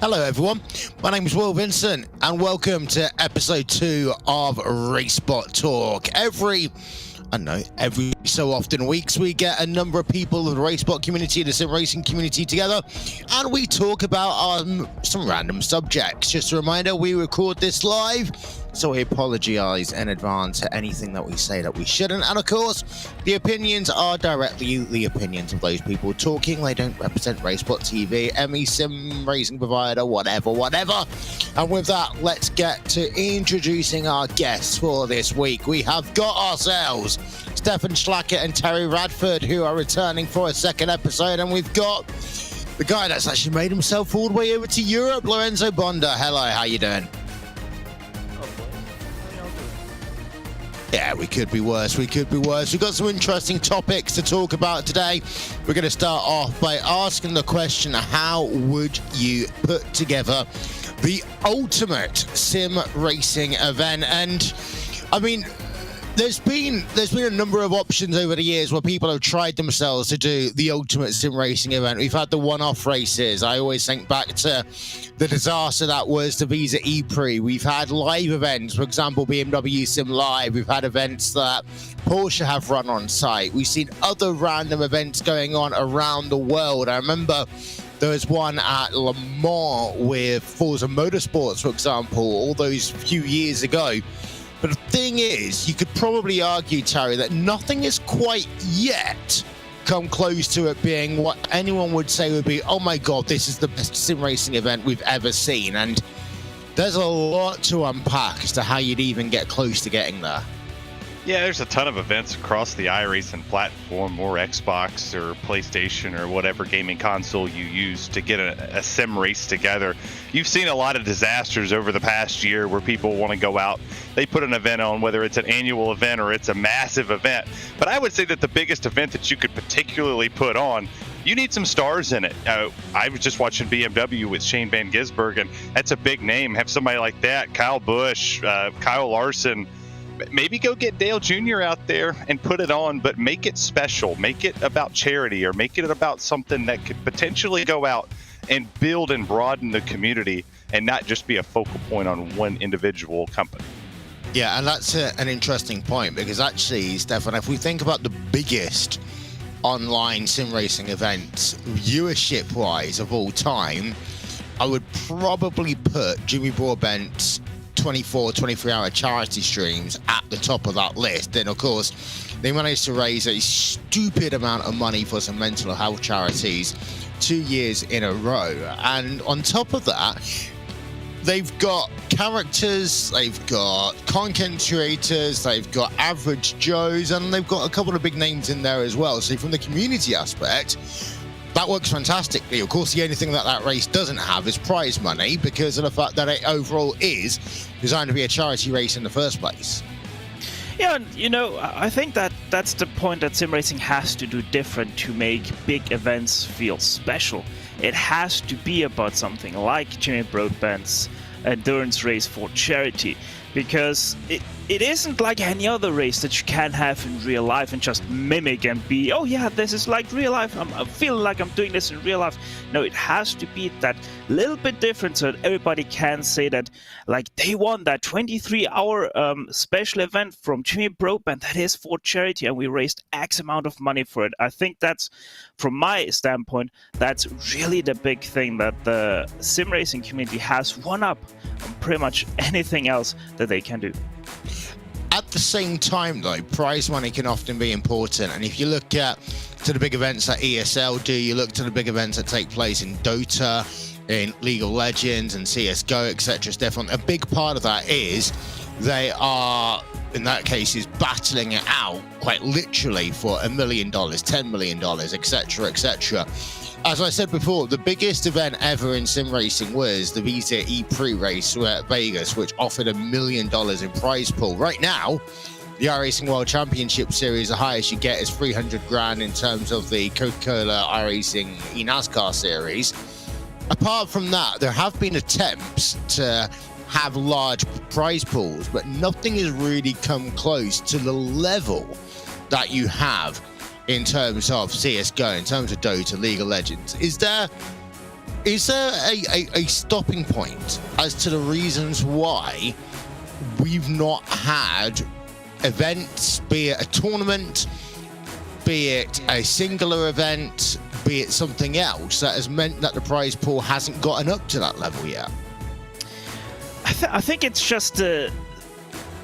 Hello everyone, my name is Will Vincent and welcome to episode 2 of RaceSpot Talk. Every so often weeks we get a number of people of the RaceSpot community, the sim racing community together, and we talk about some random subjects. Just a reminder, we record this live, so we apologize in advance for anything that we say that we shouldn't. And of course, the opinions are directly the opinions of those people talking. They don't represent RaceSpotTV, any sim racing provider, whatever. And with that, let's get to introducing our guests for this week. We have got ourselves Stefan and Terry Radford, who are returning for a second episode, and we've got the guy that's actually made himself all the way over to Europe, Lorenzo Bonda. Hello, how you doing? Yeah, we could be worse. We've got some interesting topics to talk about today. We're going to start off by asking the question, how would you put together the ultimate sim racing event? And I mean, there's been a number of options over the years where people have tried themselves to do the ultimate sim racing event. We've had the one-off races. I always think back to the disaster that was the Visa E-Prix. We've had live events, for example, BMW Sim Live. We've had events that Porsche have run on site. We've seen other random events going on around the world. I remember there was one at Le Mans with Forza Motorsports, for example, all those few years ago. But the thing is, you could probably argue, Terry, that nothing is quite yet come close to it being what anyone would say would be, oh my God, this is the best sim racing event we've ever seen. And there's a lot to unpack as to how you'd even get close to getting there. Yeah, there's a ton of events across the iRacing platform, or Xbox or PlayStation or whatever gaming console you use to get a sim race together. You've seen a lot of disasters over the past year where people want to go out. They put an event on, whether it's an annual event or it's a massive event. But I would say that the biggest event that you could particularly put on, you need some stars in it. I was just watching BMW with Shane Van Gisbergen, and that's a big name. Have somebody like that, Kyle Busch, Kyle Larson. Maybe go get Dale Jr. out there and put it on, but make it special. Make it about charity, or make it about something that could potentially go out and build and broaden the community and not just be a focal point on one individual company. Yeah, and that's an interesting point, because actually, Stefan, if we think about the biggest online sim racing events viewership-wise of all time, I would probably put Jimmy Broadbent's 23-hour charity streams at the top of that list. And of course, they managed to raise a stupid amount of money for some mental health charities 2 years in a row. And on top of that, they've got characters, they've got content creators, they've got average Joes, and they've got a couple of big names in there as well. So from the community aspect, that works fantastically. Of course, the only thing that race doesn't have is prize money, because of the fact that it overall is designed to be a charity race in the first place. Yeah, and I think that's the point that sim racing has to do different to make big events feel special. It has to be about something like Jimmy Broadbent's endurance race for charity, because it isn't like any other race that you can have in real life and just mimic and be, oh yeah, this is like real life, I'm feeling like I'm doing this in real life. No, it has to be that little bit different so that everybody can say that, like, they won that 23-hour special event from Jimmy Broadbent that is for charity, and we raised X amount of money for it. I think that's, from my standpoint, that's really the big thing that the sim racing community has one up on pretty much anything else that they can do. At the same time, though, prize money can often be important. And if you look to the big events that ESL do, you look to the big events that take place in Dota, in League of Legends and CSGO, etc., Stefan, a big part of that is they are, in that case, is battling it out quite literally for $1 million, $10 million, etc., etc. As I said before, the biggest event ever in sim racing was the Visa E-Prix race at Vegas, which offered $1 million in prize pool. Right now, the iRacing World Championship Series, the highest you get is 300 grand in terms of the Coca-Cola iRacing eNASCAR Series. Apart from that, there have been attempts to have large prize pools, but nothing has really come close to the level that you have in terms of CSGO, in terms of Dota, League of Legends. Is there Is there a stopping point as to the reasons why we've not had events, be it a tournament, be it a singular event, be it something else, that has meant that the prize pool hasn't gotten up to that level yet? I think it's just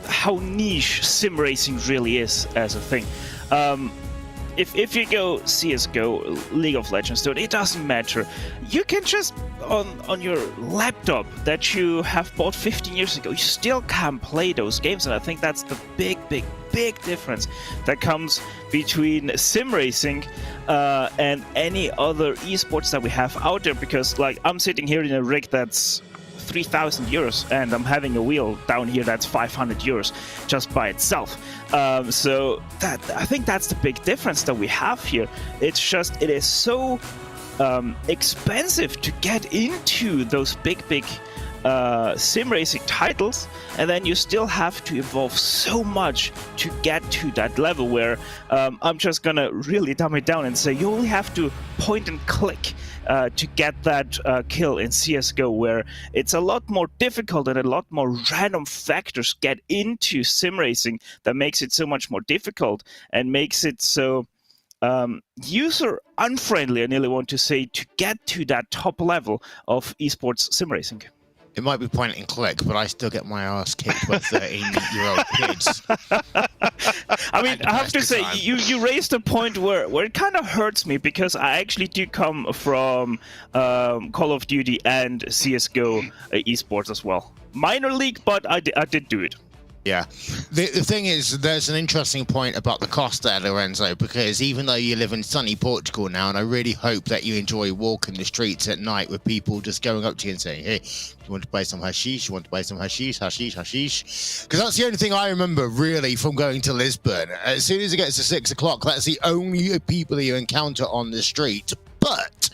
how niche sim racing really is as a thing. If you go CSGO, League of Legends, dude, it doesn't matter. You can just, on your laptop that you have bought 15 years ago, you still can play those games. And I think that's the big difference that comes between sim racing and any other esports that we have out there. Because, like, I'm sitting here in a rig that's 3,000 euros, and I'm having a wheel down here that's 500 euros just by itself. So that, I think that's the big difference that we have here. It's just, it is so expensive to get into those big sim racing titles, and then you still have to evolve so much to get to that level where I'm just gonna really dumb it down and say you only have to point and click to get that kill in CSGO, where it's a lot more difficult and a lot more random factors get into sim racing that makes it so much more difficult and makes it so user unfriendly, I nearly want to say, to get to that top level of esports sim racing. It might be point and click, but I still get my ass kicked by 13-year-old kids. I mean, I have to say, you raised a point where it kind of hurts me, because I actually do come from Call of Duty and CSGO esports as well. Minor league, but I did do it. Yeah. The thing is, there's an interesting point about the cost there, Lorenzo, because even though you live in sunny Portugal now, and I really hope that you enjoy walking the streets at night with people just going up to you and saying, hey, you want to buy some hashish? You want to buy some hashish? Because that's the only thing I remember, really, from going to Lisbon. As soon as it gets to 6 o'clock, that's the only people that you encounter on the street. But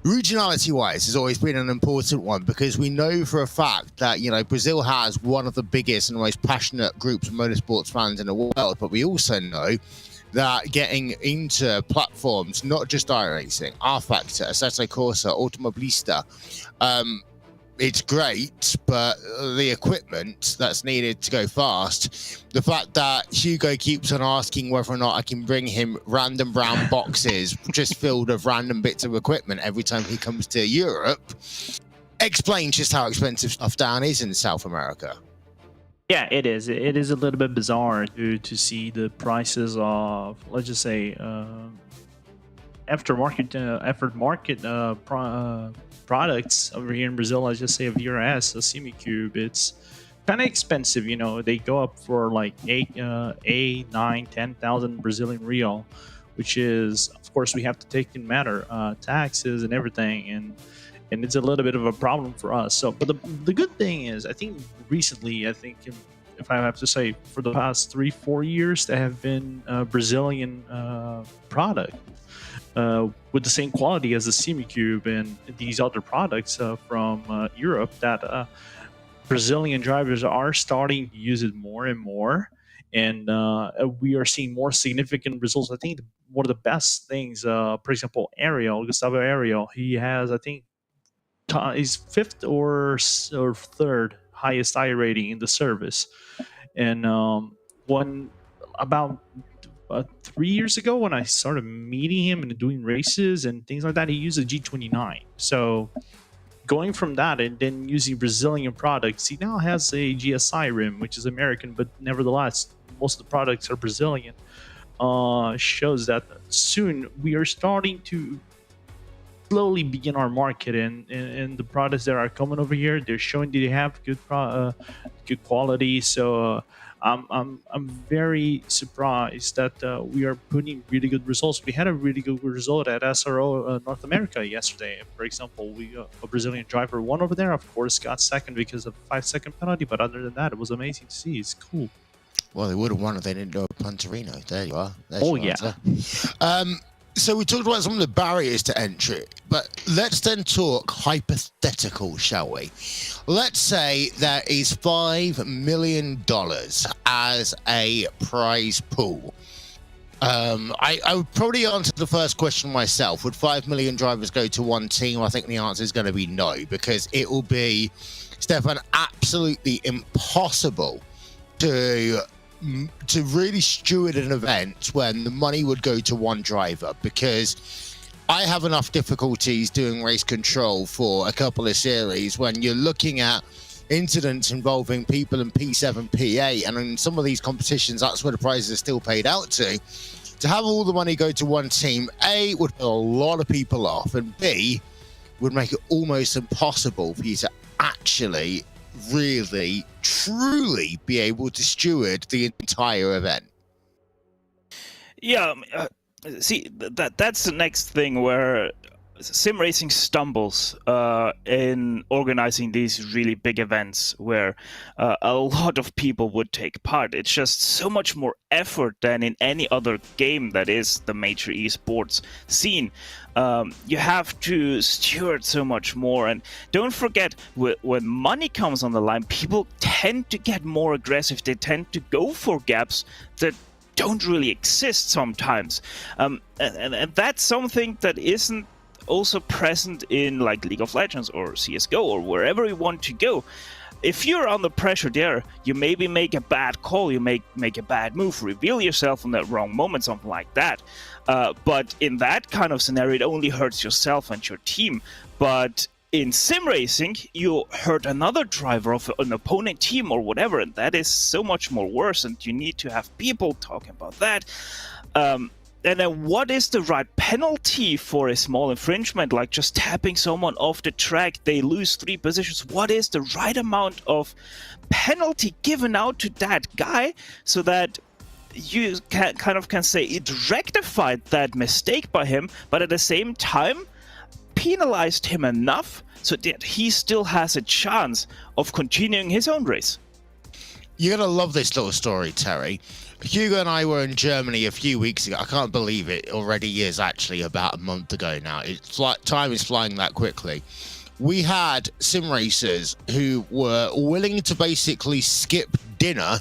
regionality-wise has always been an important one, because we know for a fact that, you know, Brazil has one of the biggest and most passionate groups of motorsports fans in the world, but we also know that getting into platforms, not just iRacing, R-Factor, Assetto Corsa, Automobilista, it's great, but the equipment that's needed to go fast, the fact that Hugo keeps on asking whether or not I can bring him random brown boxes just filled with random bits of equipment every time he comes to Europe, explains just how expensive stuff down is in South America. Yeah, it is. It is a little bit bizarre to see the prices of, let's just say, aftermarket products over here in Brazil. Let's just say a VRS, a Semicube. It's kind of expensive, you know. They go up for like 10,000 Brazilian real, which is, of course, we have to take in matter taxes and everything, and it's a little bit of a problem for us. So, but the good thing is, I think recently, if I have to say, for the past 3-4 years, there have been Brazilian product with the same quality as the Semicube and these other products from Europe, that Brazilian drivers are starting to use it more and more, and we are seeing more significant results. I think one of the best things, for example, Gustavo Ariel, he has, I think, he's 5th or 3rd highest I rating in the service. And about 3 years ago, when I started meeting him and doing races and things like that, he used a G29. So going from that and then using Brazilian products, he now has a GSI rim, which is American, but nevertheless, most of the products are Brazilian. Shows that soon we are starting to slowly begin our market, and the products that are coming over here, they're showing that they have good quality. So I'm very surprised that we are putting really good results. We had a really good result at SRO North America yesterday. For example, a Brazilian driver won over there. Of course, got second because of a 5-second penalty, but other than that, it was amazing to see. It's cool. Well, they would have won if they didn't do a Punterino. There you are. So we talked about some of the barriers to entry, but let's then talk hypothetical, shall we? Let's say there is $5 million as a prize pool. I would probably answer the first question myself. Would 5 million drivers go to one team? I think the answer is going to be no, because it will be, Stefan, absolutely impossible to really steward an event when the money would go to one driver, because I have enough difficulties doing race control for a couple of series when you're looking at incidents involving people in P7, P8, and in some of these competitions, that's where the prizes are still paid out to. To have all the money go to one team, A, would put a lot of people off, and B, would make it almost impossible for you to actually, really, truly be able to steward the entire event. Yeah, see, that's the next thing where sim racing stumbles in organizing these really big events where a lot of people would take part. It's just so much more effort than in any other game that is the major esports scene. You have to steward so much more, and don't forget, when money comes on the line, people tend to get more aggressive. They tend to go for gaps that don't really exist sometimes, and that's something that isn't also present in like League of Legends or CSGO or wherever you want to go. If you're under pressure there, you maybe make a bad call, you make a bad move, reveal yourself in that wrong moment, something like that. But in that kind of scenario, it only hurts yourself and your team. But in sim racing, you hurt another driver of an opponent team or whatever, and that is so much more worse, and you need to have people talking about that. And then what is the right penalty for a small infringement, like just tapping someone off the track, they lose 3 positions? What is the right amount of penalty given out to that guy so that you can say it rectified that mistake by him, but at the same time penalized him enough so that he still has a chance of continuing his own race? You're going to love this little story, Terry. Hugo and I were in Germany a few weeks ago. I can't believe it already is actually about a month ago now. Time is flying that quickly. We had sim racers who were willing to basically skip dinner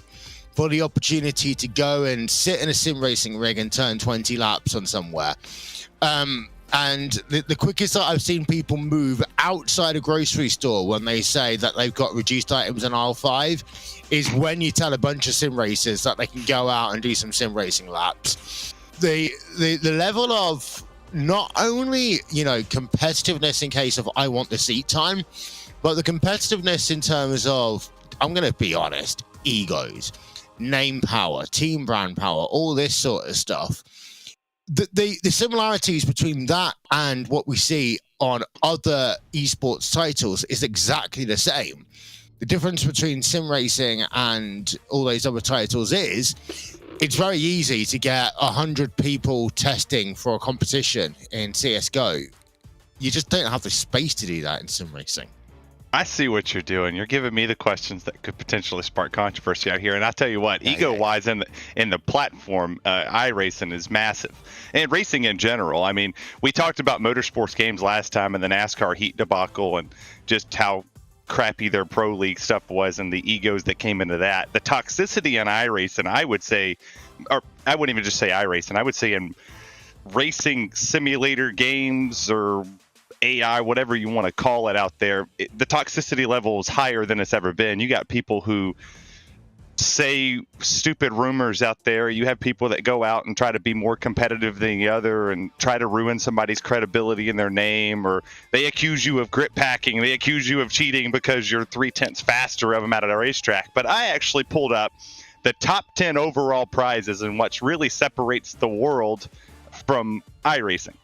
for the opportunity to go and sit in a sim racing rig and turn 20 laps on somewhere. And the quickest that I've seen people move outside a grocery store when they say that they've got reduced items in aisle 5 is when you tell a bunch of sim racers that they can go out and do some sim racing laps. The level of not only, competitiveness in case of I want the seat time, but the competitiveness in terms of, I'm going to be honest, egos, name power, team brand power, all this sort of stuff. The similarities between that and what we see on other esports titles is exactly the same. The difference between sim racing and all those other titles is it's very easy to get 100 people testing for a competition in CSGO. You just don't have the space to do that in sim racing. I see what you're doing. You're giving me the questions that could potentially spark controversy out here. And I'll tell you what, ego-wise in the platform, iRacing is massive. And racing in general. I mean, we talked about motorsports games last time and the NASCAR heat debacle and just how crappy their pro league stuff was and the egos that came into that. The toxicity in iRacing, I would say, or I wouldn't even just say iRacing, I would say in racing simulator games or AI, whatever you want to call it out there, the toxicity level is higher than it's ever been. You got people who say stupid rumors out there. You have people that go out and try to be more competitive than the other and try to ruin somebody's credibility in their name, or they accuse you of grip packing. They accuse you of cheating because you're 3/10 faster of them out at a racetrack. But I actually pulled up the top 10 overall prizes and what really separates the world from iRacing.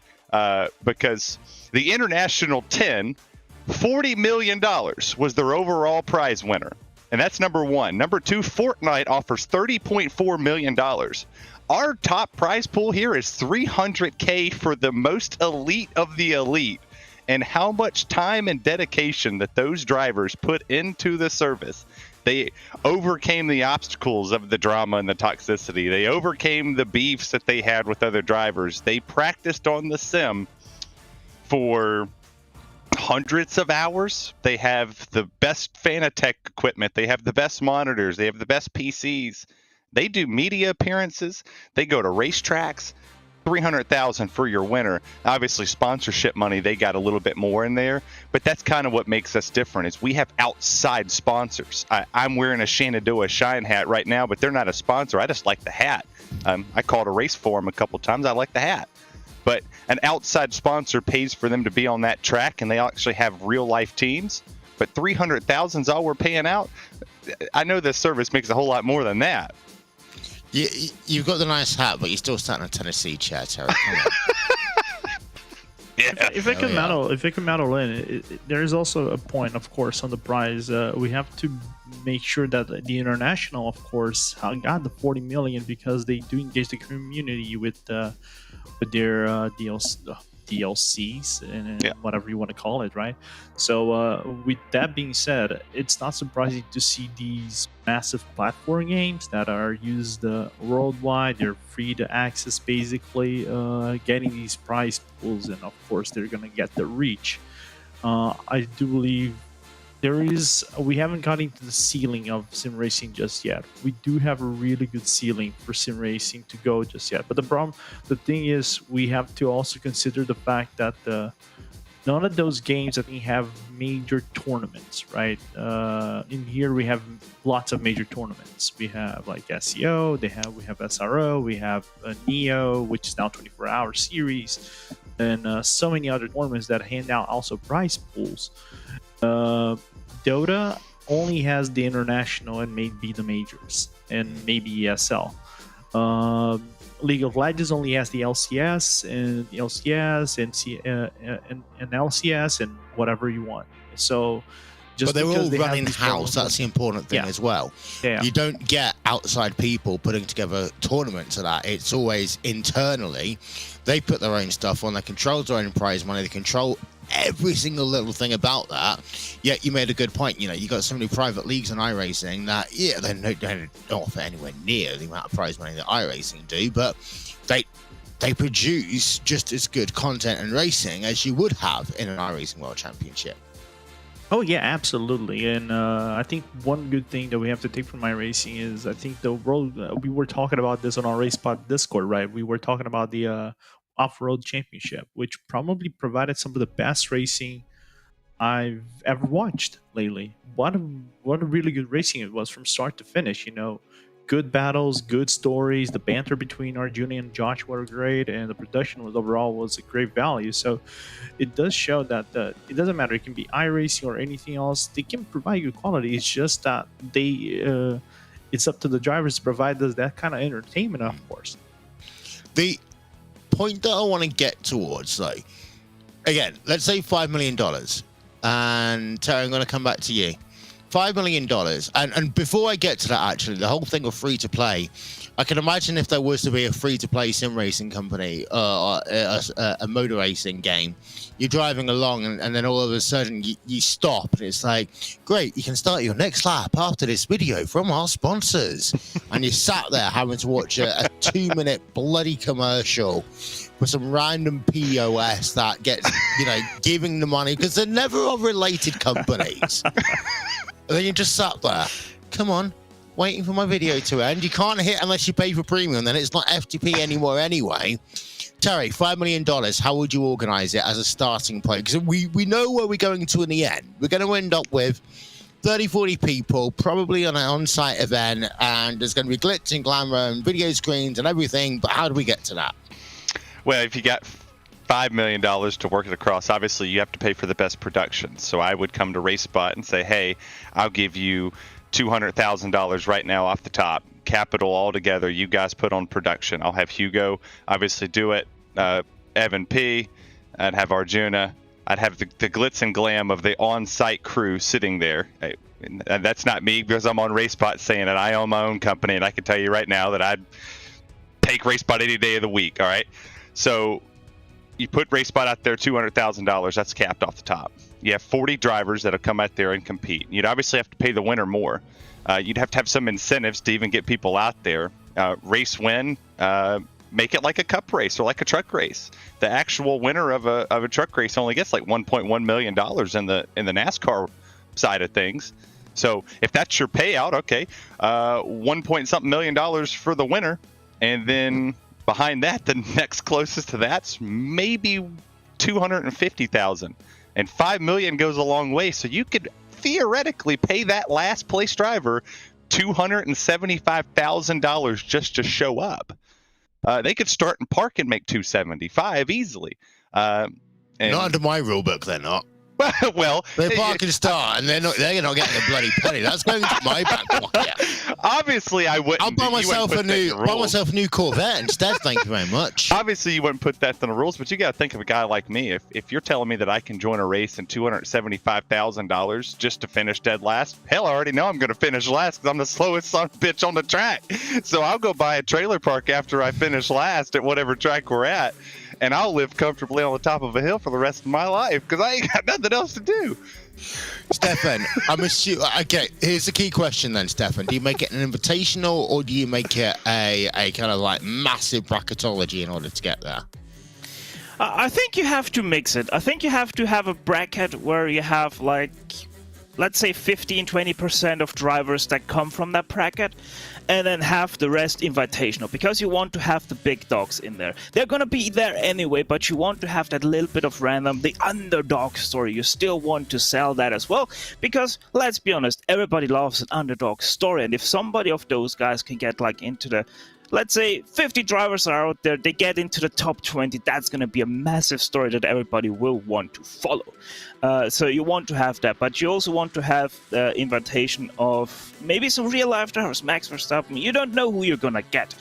Because the International 10, $40 million was their overall prize winner. And that's number one. Number two, Fortnite offers $30.4 million. Our top prize pool here is $300K for the most elite of the elite. And how much time and dedication that those drivers put into the service. They overcame the obstacles of the drama and the toxicity. They overcame the beefs that they had with other drivers. They practiced on the sim for hundreds of hours. They have the best Fanatec equipment. They have the best monitors. They have the best PCs. They do media appearances. They go to racetracks. $300,000 for your winner. Obviously, sponsorship money, they got a little bit more in there, but that's kind of what makes us different is we have outside sponsors. I'm wearing a Shenandoah Shine hat right now, but they're not a sponsor. I just like the hat. I called a race for them a couple times. I like the hat. But an outside sponsor pays for them to be on that track, and they actually have real-life teams. But $300,000 is all we're paying out. I know this service makes a whole lot more than that. You've got the nice hat, but you're still sat in a Tennessee chair, Terry. Come on. Yeah. If I can meddle in, there is also a point, of course, on the prize. We have to make sure that the international, of course, got the 40 million because they do engage the community with their DLCs and whatever you want to call it, right? So with that being said, it's not surprising to see these massive platform games that are used worldwide. They're free to access, basically, getting these prize pools, and of course they're going to get the reach. I do believe we haven't gotten into the ceiling of sim racing just yet. We do have a really good ceiling for sim racing to go just yet. But the thing is, we have to also consider the fact that none of those games, I think, have major tournaments, right? In here, we have lots of major tournaments. We have like SEO, we have SRO, we have Neo, which is now 24-hour series, and so many other tournaments that hand out also prize pools. Dota only has the international and maybe the majors and maybe ESL. League of Legends only has the LCS and LCS and whatever you want. So, but they're all running house. That's the important thing as well. Yeah. You don't get outside people putting together tournaments of that. It's always internally. They put their own stuff on. They control their own prize money. They control every single little thing about that. Yet you made a good point. You know, you got so many private leagues in iRacing that they don't offer anywhere near the amount of prize money that iRacing do, but they produce just as good content and racing as you would have in an iRacing World Championship. Oh yeah, absolutely. And I think one good thing that we have to take from iRacing is, I think the world, we were talking about this on our RaceSpot Discord, right? We were talking about the off-road championship, which probably provided some of the best racing I've ever watched lately. What a really good racing it was from start to finish. You know, good battles, good stories. The banter between Arjuna and Josh were great, and the production was a great value. So it does show that it doesn't matter. It can be iRacing or anything else. They can provide good quality. It's just that it's up to the drivers to provide us that kind of entertainment, of course. The point that I want to get towards, though, again, let's say $5 million. And Terry, I'm going to come back to you. $5 million. And before I get to that, actually, the whole thing of free-to-play, I can imagine if there was to be a free-to-play sim racing company or a motor racing game, you're driving along and then all of a sudden you stop and it's like, great, you can start your next lap after this video from our sponsors. And you sat there having to watch a 2-minute bloody commercial for some random POS that gets, giving the money because they're never of related companies. And then you just sat there, come on, waiting for my video to end. You can't hit unless you pay for premium, then it's not FTP anymore anyway. Terry, $5 million, how would you organize it as a starting point? Because we know where we're going to in the end. We're going to end up with 30, 40 people, probably on an on-site event, and there's going to be glitz and glamour and video screens and everything, but how do we get to that? Well, if you got $5 million to work it across, obviously you have to pay for the best production. So I would come to RaceSpot and say, hey, I'll give you $200,000 right now off the top, capital all together. You guys put on production. I'll have Hugo obviously do it, Evan P. I'd have Arjuna. I'd have the glitz and glam of the on-site crew sitting there. And that's not me because I'm on RaceSpot saying that I own my own company, and I can tell you right now that I'd take RaceSpot any day of the week. All right, so you put RaceSpot out there, $200,000. That's capped off the top. You have 40 drivers that'll come out there and compete. You'd obviously have to pay the winner more. You'd have to have some incentives to even get people out there. Race win, make it like a cup race or like a truck race. The actual winner of a truck race only gets like $1.1 million in the NASCAR side of things. So if that's your payout, okay, 1 point something million dollars for the winner, and then behind that, the next closest to that's maybe 250,000, and 5 million goes a long way. So you could theoretically pay that last place driver $275,000 just to show up. They could start and park and make 275 easily. Not under my rule book, they're not. Well, they park and start, and they're not getting a bloody penny. That's going into my back pocket. Obviously, I wouldn't. I'll buy myself a new Corvette instead. Thank you very much. Obviously, you wouldn't put that in the rules, but you got to think of a guy like me. If you're telling me that I can join a race and $275,000 just to finish dead last, hell, I already know I'm going to finish last because I'm the slowest son of a bitch on the track. So I'll go buy a trailer park after I finish last at whatever track we're at, and I'll live comfortably on the top of a hill for the rest of my life because I ain't got nothing else to do. Stefan, I'm assuming. Okay, here's the key question then, Stefan. Do you make it an invitational, or do you make it a kind of like massive bracketology in order to get there? I think you have to mix it. I think you have to have a bracket where you have, like, let's say 15-20% of drivers that come from that bracket, and then have the rest invitational, because you want to have the big dogs in there. They're going to be there anyway, but you want to have that little bit of random, the underdog story. You still want to sell that as well, because let's be honest, everybody loves an underdog story, and if somebody of those guys can get like into the, let's say 50 drivers are out there, they get into the top 20, that's going to be a massive story that everybody will want to follow. So you want to have that, but you also want to have the invitation of maybe some real-life drivers, Max Verstappen. You don't know who you're going to get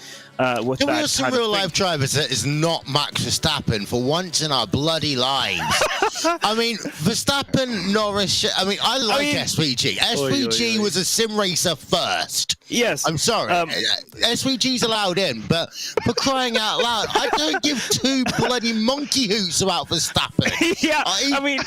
with that. There are some real-life drivers that is not Max Verstappen for once in our bloody lives. I mean, Verstappen, Norris, I like SVG. SVG was a sim racer first. Yes. I'm sorry. SVG's allowed in, but for crying out loud, I don't give two bloody monkey hoots about Verstappen. Yeah, I mean,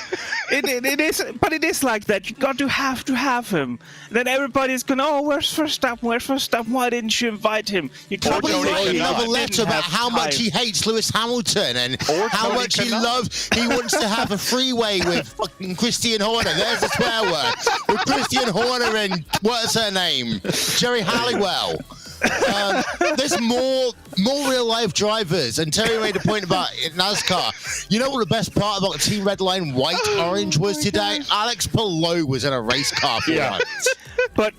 it is, but it is like that. You got to have him. Then everybody's going, oh, where's Verstappen? Where's Verstappen? Why didn't you invite him? You can't write another letter about how much he hates Lewis Hamilton and how much he wants to have a freeway with fucking Christian Horner. There's a swear word. With Christian Horner and what's her name? Jerry Halliwell. There's more real life drivers, and Terry made a point about NASCAR. You know what the best part about Team Red Line White Orange was today? Alex Palou was in a race car for once. But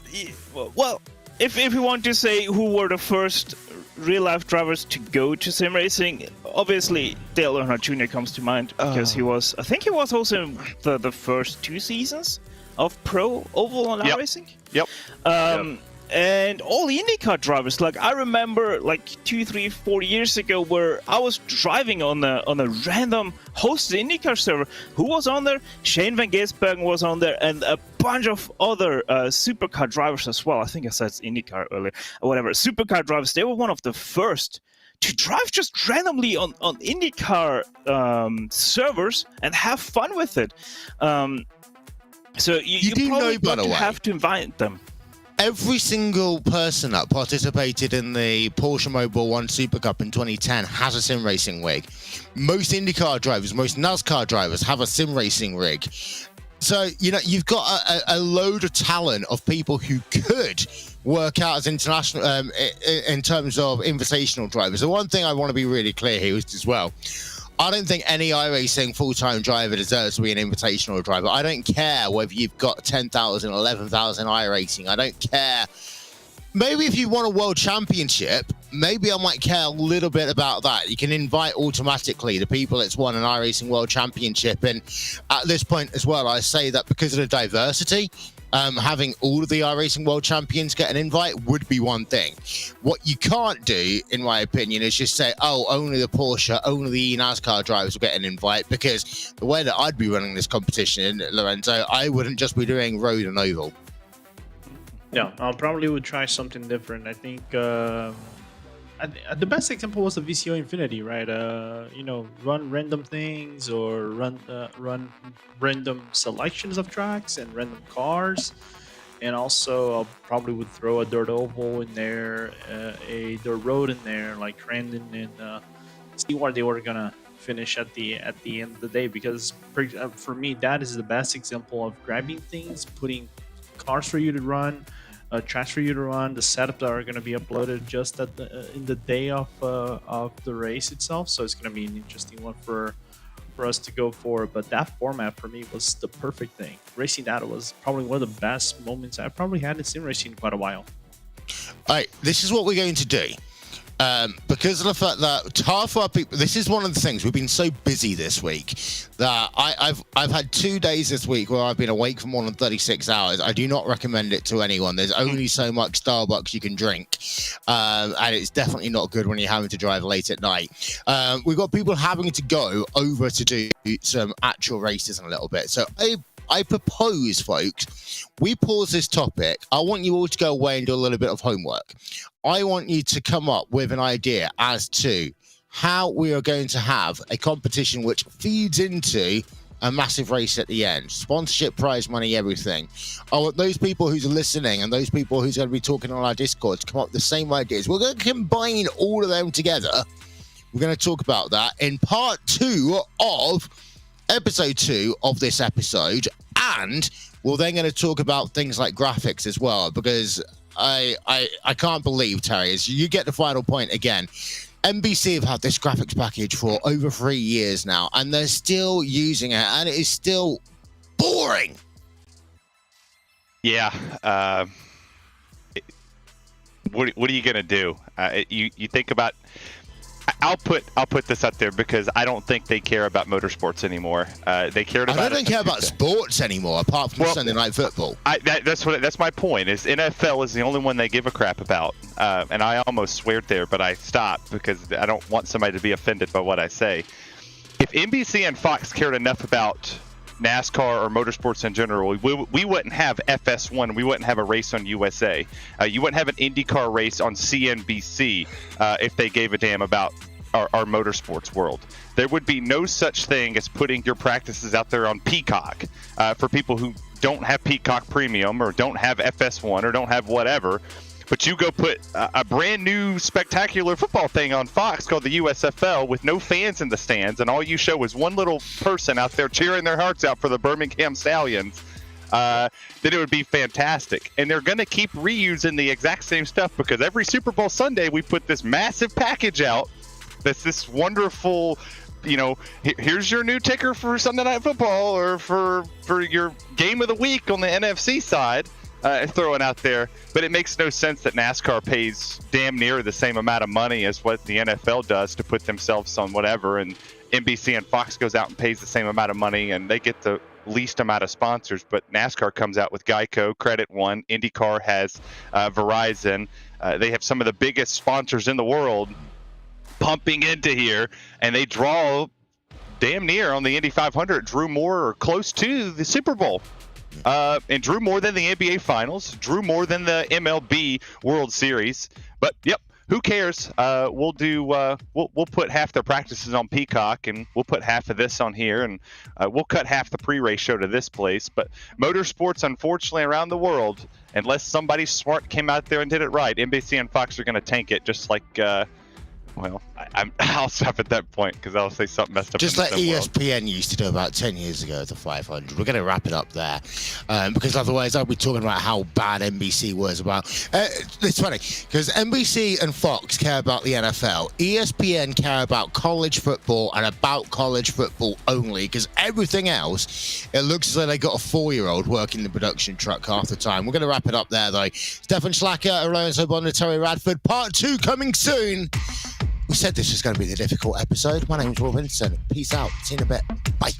well, if we want to say who were the first real life drivers to go to sim racing, obviously Dale Earnhardt Jr. comes to mind, because he was also in the first 2 seasons of Pro Oval on iRacing. Yep. And all the IndyCar drivers, like I remember like 2, 3, 4 years ago where I was driving on a random hosted IndyCar server. Who was on there? Shane Van Gisbergen was on there, and a bunch of other supercar drivers as well. I think I said IndyCar earlier, or whatever. Supercar drivers, they were one of the first to drive just randomly on IndyCar servers and have fun with it. So you probably have to invite them. Every single person that participated in the Porsche Mobile 1 Super Cup in 2010 has a sim racing rig. Most IndyCar drivers, most NASCAR drivers have a sim racing rig. So, you've got a load of talent of people who could work out as international in terms of invitational drivers. The one thing I want to be really clear here is as well, I don't think any iRacing full-time driver deserves to be an invitational driver. I don't care whether you've got 10,000, 11,000 iRacing. I don't care. Maybe if you want a world championship, maybe I might care a little bit about that. You can invite automatically the people that's won an iRacing world championship. And at this point as well, I say that because of the diversity, having all of the iRacing world champions get an invite would be one thing. What you can't do, in my opinion, is just say, oh, only the Porsche, only the NASCAR drivers will get an invite, because the way that I'd be running this competition, Lorenzo, I wouldn't just be doing road and oval. Yeah, I probably would try something different. I think the best example was the VCO Infinity, right? Run random things, or run random selections of tracks and random cars. And also, I probably would throw a dirt oval in there, a dirt road in there, like random, and see where they were gonna finish at the end of the day. Because for me, that is the best example of grabbing things, putting cars for you to run, tracks for you to run, the setup that are going to be uploaded just at in the day of the race itself. So it's going to be an interesting one for us to go for. But that format for me was the perfect thing. Racing data was probably one of the best moments I've probably had in sim racing in quite a while. All right, this is what we're going to do. Because of the fact that half our people, this is one of the things, we've been so busy this week that I've had 2 days this week where I've been awake for more than 36 hours. I do not recommend it to anyone. There's only so much Starbucks you can drink. And it's definitely not good when you're having to drive late at night. We've got people having to go over to do some actual races in a little bit. So I propose, folks, we pause this topic. I want you all to go away and do a little bit of homework. I want you to come up with an idea as to how we are going to have a competition which feeds into a massive race at the end. Sponsorship, prize money, everything. I want those people who's listening and those people who's going to be talking on our Discord to come up with the same ideas. We're going to combine all of them together. We're going to talk about that in part 2 of episode 2 of this episode, and we're then going to talk about things like graphics as well, because I can't believe, Terry, as you get the final point again, NBC have had this graphics package for over 3 years now, and they're still using it, and it is still boring. Yeah. What are you going to do? You think about... I'll put this out there because I don't think they care about motorsports anymore. They cared about. I don't care about sports anymore, apart from Sunday Night Football. That's my point. Is NFL is the only one they give a crap about, and I almost swear there, but I stopped because I don't want somebody to be offended by what I say. If NBC and Fox cared enough about NASCAR or motorsports in general, we wouldn't have FS1. We wouldn't have a race on USA. You wouldn't have an IndyCar race on CNBC if they gave a damn about our motorsports world. There would be no such thing as putting your practices out there on Peacock for people who don't have Peacock Premium or don't have FS1 or don't have whatever. But you go put a brand new spectacular football thing on Fox called the USFL with no fans in the stands, and all you show is one little person out there cheering their hearts out for the Birmingham Stallions, then it would be fantastic. And they're going to keep reusing the exact same stuff because every Super Bowl Sunday we put this massive package out that's this wonderful, here's your new ticker for Sunday Night Football or for your game of the week on the NFC side. Throwing out there, but it makes no sense that NASCAR pays damn near the same amount of money as what the NFL does to put themselves on whatever, and NBC and Fox goes out and pays the same amount of money, and they get the least amount of sponsors. But NASCAR comes out with Geico, Credit One, IndyCar has Verizon. They have some of the biggest sponsors in the world pumping into here, and they draw damn near on the Indy 500, drew more or close to the Super Bowl. And drew more than the NBA Finals, drew more than the MLB World Series. But yep, who cares? We'll put half their practices on Peacock, and we'll put half of this on here, and we'll cut half the pre-race show to this place. But motorsports, unfortunately, around the world, unless somebody smart came out there and did it right, NBC and Fox are going to tank it, just like. I'll stop at that point because I'll say something messed up. Just like ESPN used to do about 10 years ago at the 500. We're going to wrap it up there because otherwise I'll be talking about how bad NBC was about. It's funny because NBC and Fox care about the NFL. ESPN care about college football and about college football only because everything else, it looks as though they got a 4-year-old working the production truck half the time. We're going to wrap it up there though. Stefan Schlacker, Lorenzo and Terry Radford, part 2 coming soon. We said this was going to be the difficult episode. My name's Will Vincent. Peace out. See you in a bit. Bye.